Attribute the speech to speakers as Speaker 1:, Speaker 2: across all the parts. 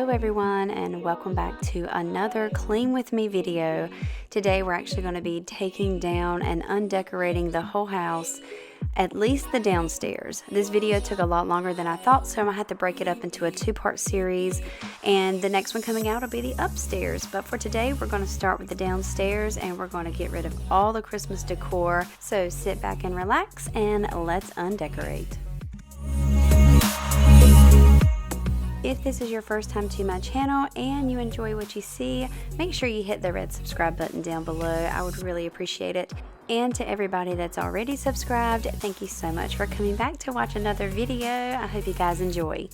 Speaker 1: Hello everyone, and welcome back to another Clean With Me video. Today we're actually going to be taking down and undecorating the whole house, at least the downstairs. This video took a lot longer than I thought, so I'm going to have to break it up into a two-part series, and the next one coming out will be the upstairs. But for today we're going to start with the downstairs, and we're going to get rid of all the Christmas decor. So sit back and relax, and let's undecorate. If this is your first time to my channel and you enjoy what you see, make sure you hit the red subscribe button down below. I would really appreciate it. And to everybody that's already subscribed, thank you so much for coming back to watch another video. I hope you guys enjoy.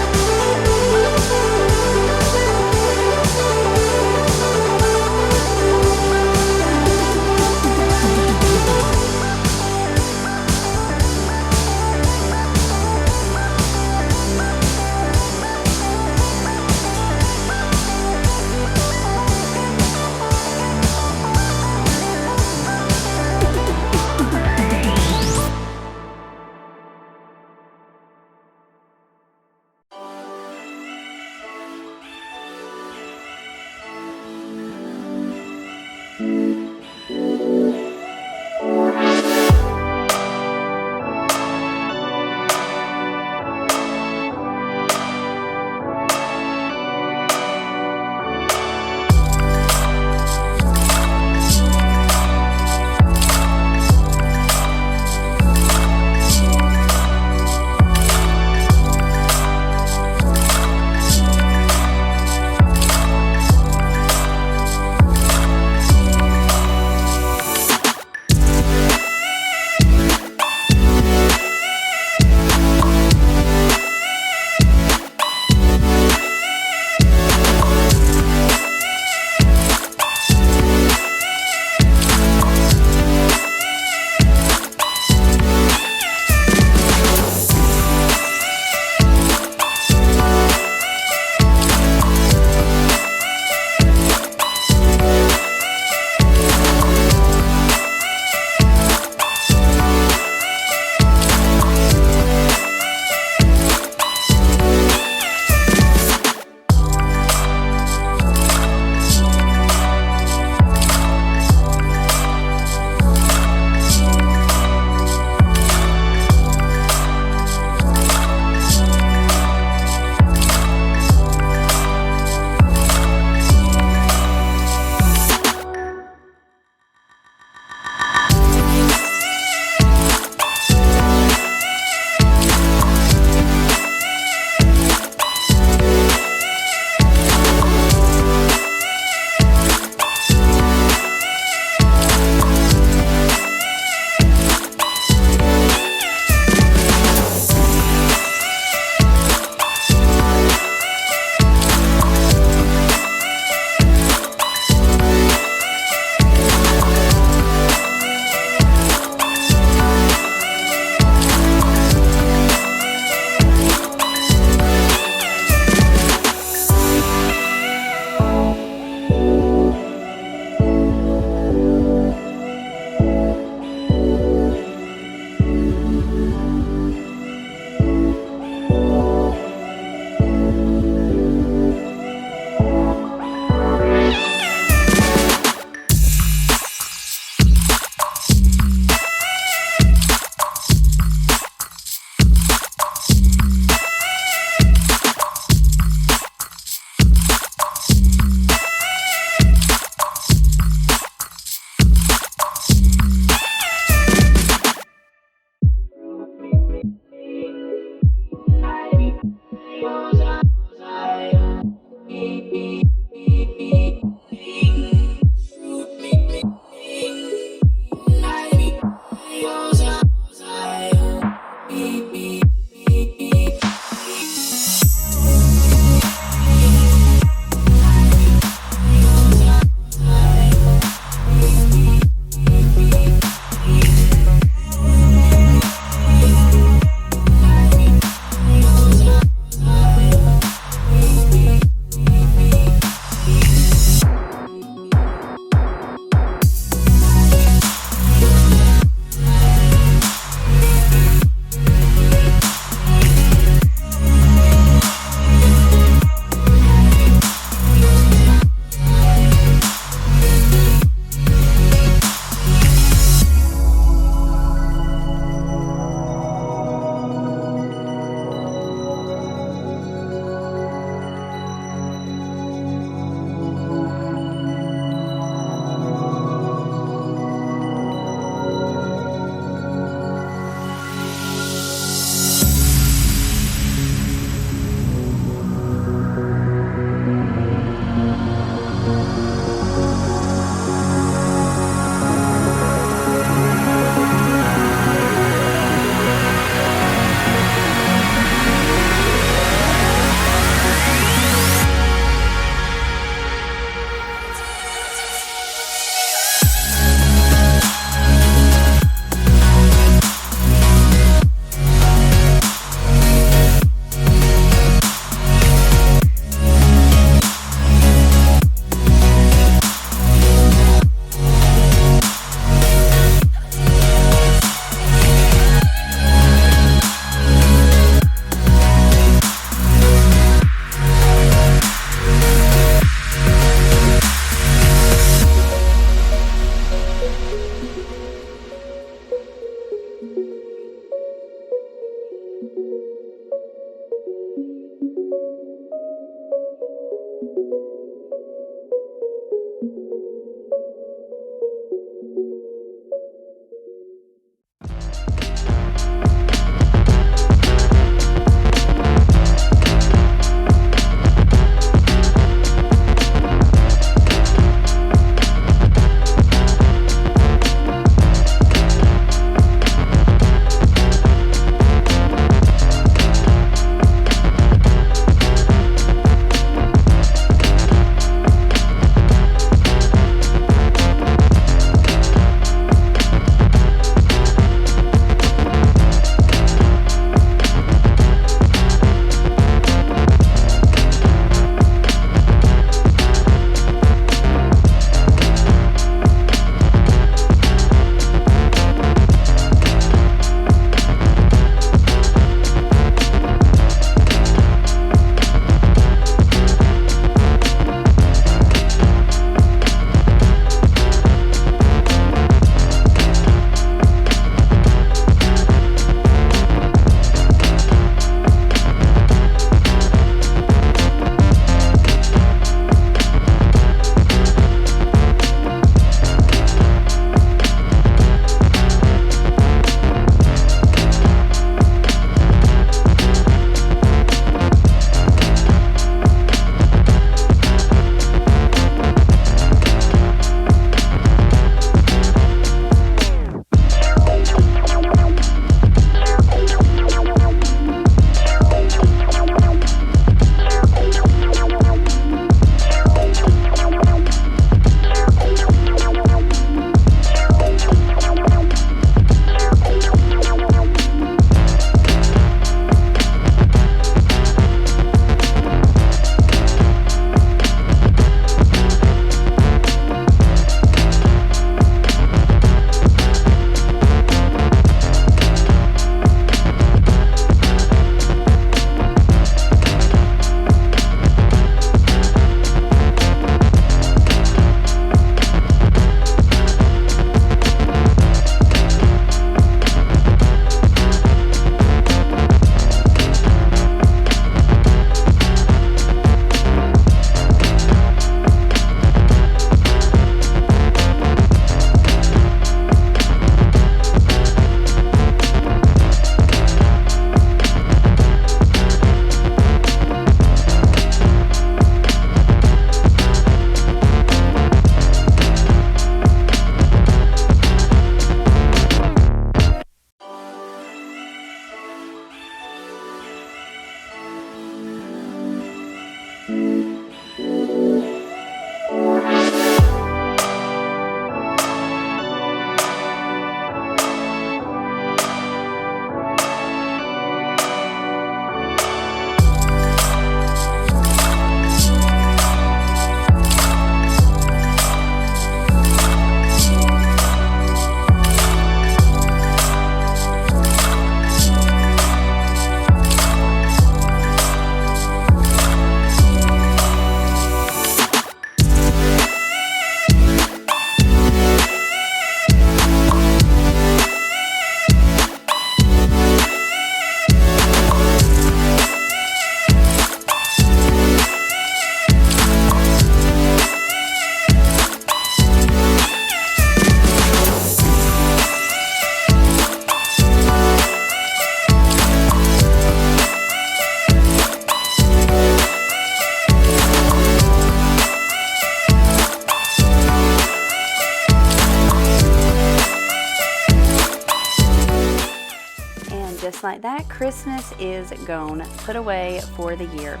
Speaker 1: just like that, Christmas is gone, put away for the year.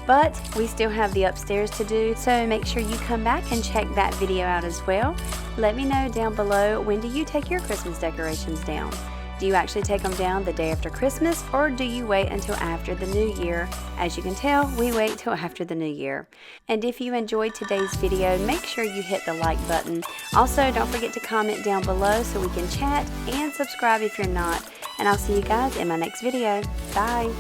Speaker 1: But we still have the upstairs to do, so make sure you come back and check that video out as well. Let me know down below, when do you take your Christmas decorations down? Do you actually take them down the day after Christmas, or do you wait until after the new year? As you can tell, we wait till after the new year. And if you enjoyed today's video, make sure you hit the like button. Also, don't forget to comment down below so we can chat, and subscribe if you're not. And I'll see you guys in my next video. Bye!